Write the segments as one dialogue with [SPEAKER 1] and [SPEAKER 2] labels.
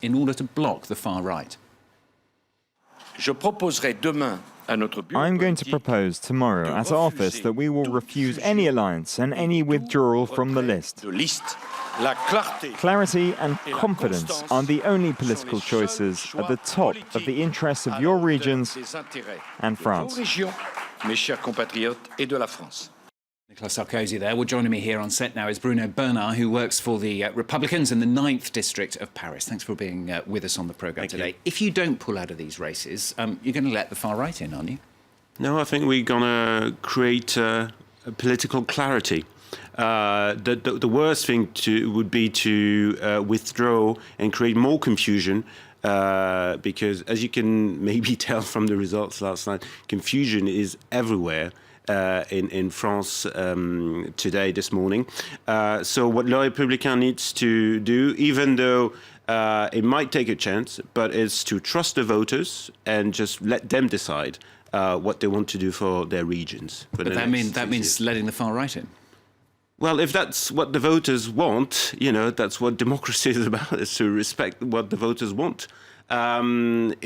[SPEAKER 1] in order to block the far right?
[SPEAKER 2] I'm going to propose tomorrow at office that we will refuse any alliance and any withdrawal from the list. Clarity and confidence are the only political choices at the top of the interests of your regions and France.
[SPEAKER 1] Nicolas Sarkozy there. Well, joining me here on set now is Bruno Bernard, who works for the Republicans in the 9th District of Paris. Thanks for being with us on the programme today. If you don't pull out of these races, you're going to let the far right in, aren't you?
[SPEAKER 3] No, I think we're going to create a political clarity. The worst thing would be to withdraw and create more confusion, because, as you can maybe tell from the results last night, confusion is everywhere. In France today, this morning. So what Le Républicain needs to do, even though it might take a chance, but is to trust the voters and just let them decide what they want to do for their regions.
[SPEAKER 1] But that means letting the far right in?
[SPEAKER 3] Well, if that's what the voters want, that's what democracy is about, is to respect what the voters want. The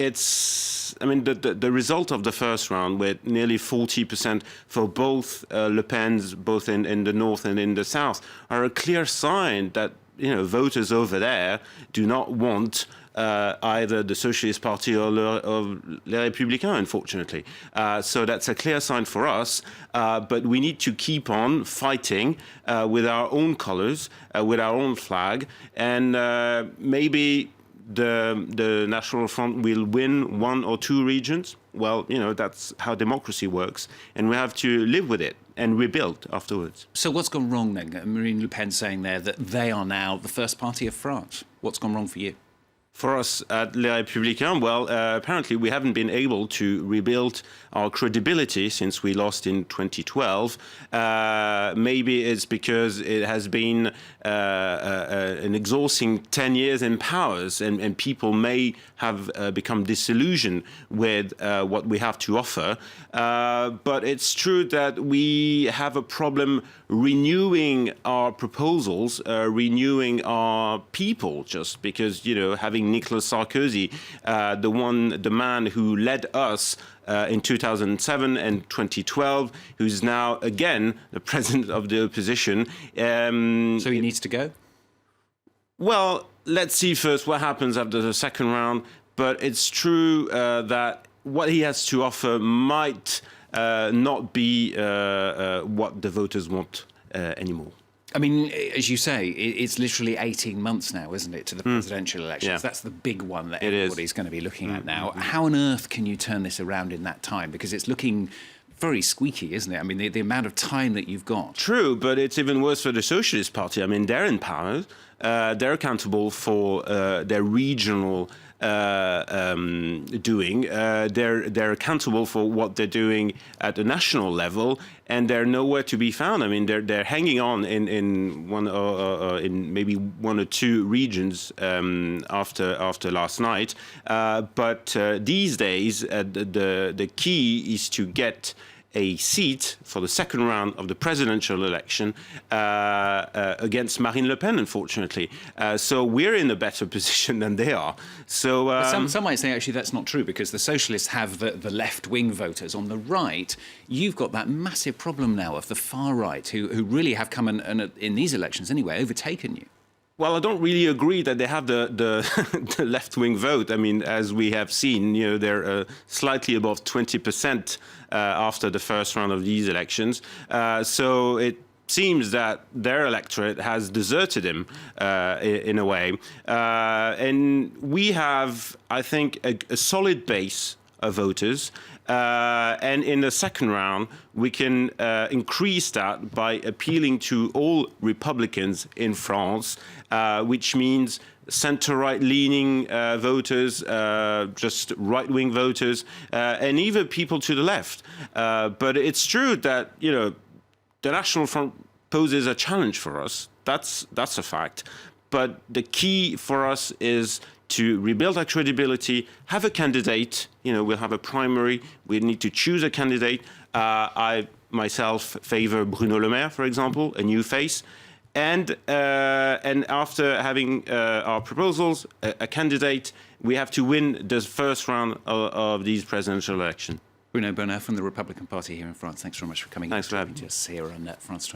[SPEAKER 3] result of the first round, with nearly 40% for both Le Pen's, both in the north and in the south, are a clear sign that voters over there do not want either the Socialist Party or Les Républicains, unfortunately. So that's a clear sign for us, but we need to keep on fighting with our own colours, with our own flag, and maybe the National Front will win 1 or 2 regions. Well, that's how democracy works, and we have to live with it and rebuild afterwards.
[SPEAKER 1] So what's gone wrong then? Marine Le Pen saying there that they are now the first party of France. What's gone wrong for you?
[SPEAKER 3] For us at Les Républicains, well, apparently we haven't been able to rebuild our credibility since we lost in 2012. Maybe it's because it has been an exhausting 10 years in powers, and people may have become disillusioned with what we have to offer. But it's true that we have a problem renewing our proposals, renewing our people, just because, having Nicolas Sarkozy, the man who led us in 2007 and 2012, who's now again the president of the opposition.
[SPEAKER 1] So he needs to go?
[SPEAKER 3] Well, let's see first what happens after the second round. But it's true that what he has to offer might not be what the voters want anymore.
[SPEAKER 1] I mean, as you say, it's literally 18 months now, isn't it, to the presidential elections? Yeah. That's the big one that everybody's going to be looking at now. How on earth can you turn this around in that time? Because it's looking very squeaky, isn't it? I mean, the amount of time that you've got. True,
[SPEAKER 3] but it's even worse for the Socialist Party. I mean, they're in power. They're accountable for their regional doing. They're accountable for what they're doing at the national level, and they're nowhere to be found. I mean, they're hanging on in maybe 1 or 2 regions after last night. But these days, the key is to get a seat for the second round of the presidential election against Marine Le Pen, unfortunately. So we're in a better position than they are. So
[SPEAKER 1] some might say actually that's not true, because the socialists have the left-wing voters. On the right, you've got that massive problem now of the far right, who really have come and in these elections anyway, overtaken you.
[SPEAKER 3] Well, I don't really agree that they have the the left-wing vote. I mean, as we have seen, they're slightly above 20% after the first round of these elections. So it seems that their electorate has deserted him in a way. And we have, I think, a solid base of voters. And in the second round, we can increase that by appealing to all Republicans in France, which means centre-right leaning voters, just right-wing voters, and even people to the left. But it's true that, the National Front poses a challenge for us. That's a fact. But the key for us is to rebuild our credibility, have a candidate. We'll have a primary. We need to choose a candidate. I myself favor Bruno Le Maire, for example, a new face. And after having our proposals, a candidate, we have to win the first round of these presidential elections.
[SPEAKER 1] Bruno Bernard from the Republican Party here in France. Thanks very much for coming.
[SPEAKER 3] Thanks for having
[SPEAKER 1] us here on France 24.